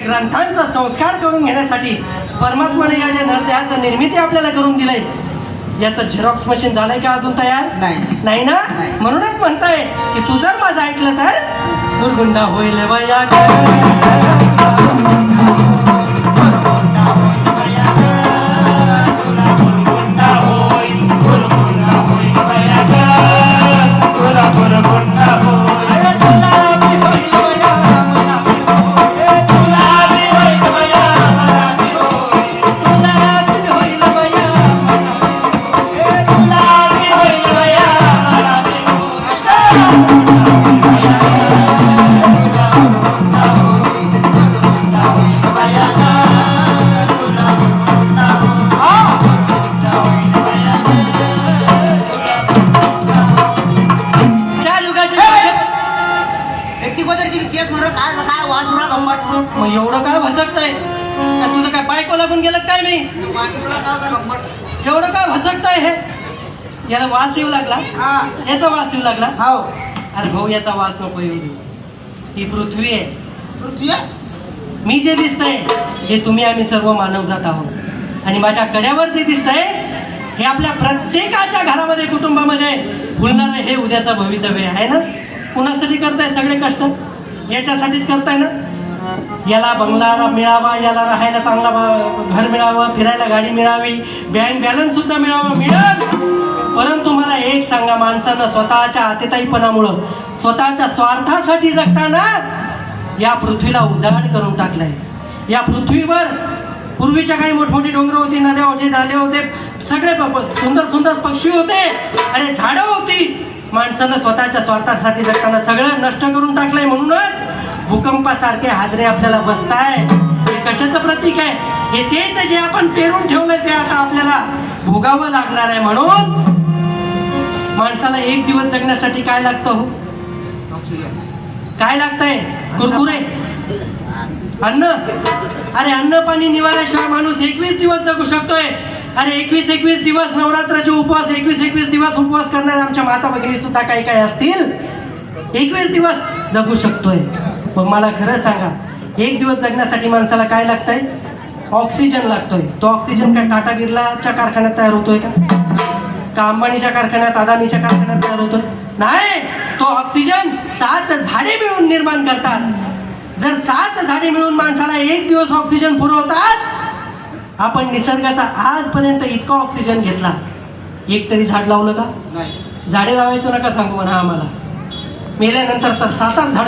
ग्रंथांचा संस्कार करून घेण्यासाठी परमात्माने या ज्या नरदेहाचं निर्मिती आपल्याला करून दिलंय, याचं झेरॉक्स मशीन झालंय का अजून तयार? नाही ना. म्हणूनच म्हणताय की तू जर माझं ऐकलं तर गुरगुंडा होईल वया मग एवढं काय भसकतंय? तुझं काय बायको लागून गेलं काय? नाही एवढं काय भसकतंय? हे याला वास येऊ लागला? याचा वास येऊ लागला? अरे भाऊ, याचा वास नको येऊ देऊ. ही पृथ्वी आहे. मी जे दिसतंय हे तुम्ही आम्ही सर्व मानवजात आहोत. आणि माझ्या कड्यावर जे दिसतंय हे आपल्या प्रत्येकाच्या घरामध्ये कुटुंबामध्ये फुलणारं हे उद्याचं भवितव्य आहे ना. कुणासाठी करताय सगळे कष्ट? याच्यासाठीच करताय ना. याला बंगला मिळावा, याला राहायला चांगला घर मिळावं, फिरायला गाडी मिळावी, बँक बॅलन्स सुद्धा मिळेल. परंतु मला एक सांगा, माणसानं स्वतःच्या अतिताईपणामुळं स्वतःच्या स्वार्थासाठी जगताना या पृथ्वीला उजाड करून टाकलाय. या पृथ्वीवर पूर्वीच्या काही मोठमोठी डोंगर होती, नद्या होती, नाले होते, सगळे सुंदर सुंदर पक्षी होते, अरे झाडं होती. माणसानं स्वतःच्या स्वार्थासाठी जगताना सगळं नष्ट करून टाकलंय. म्हणूनच भूकंपासारखे हादरे आपल्याला बसताय. हे कशाचं प्रतीक आहे? हे तेच जे आपण पेरून ठेवलंय ते आता आपल्याला भोगावं लागणार आहे. म्हणून माणसाला एक दिवस जगण्यासाठी काय लागतं हो? काय लागतंय? कुरकुरे, अन्न. अरे अन्न पाणी निवाल्याशिवाय माणूस 21 दिवस जगू शकतोय. अरे 21 दिवस नवरात्राचे उपवास, 21 दिवस उपवास करणारे आमच्या माता भगिनी सुद्धा काही काही असतील, 21 दिवस जगू शकतोय. मग मला खरं सांगा, एक दिवस जगण्यासाठी माणसाला काय लागतंय? ऑक्सिजन लागतोय. तो ऑक्सिजन काय टाटा बिर्लाच्या कारखान्यात तयार होतोय का अंबानीच्या कारखान्यात, अदानीच्या कारखान्यात तयार होतोय? नाही. तो ऑक्सिजन 7 झाडे मिळून निर्माण करतात. जर 7 झाडे मिळून माणसाला एक दिवस ऑक्सिजन पुरवतात, आपण निसर्गाचा आजपर्यंत इतका ऑक्सिजन घेतला, एक तरी झाड लावलं का? झाडे लावायचं नका सांगू म्हणा आम्हाला. मेल्यानंतर तर 7-8 झाडे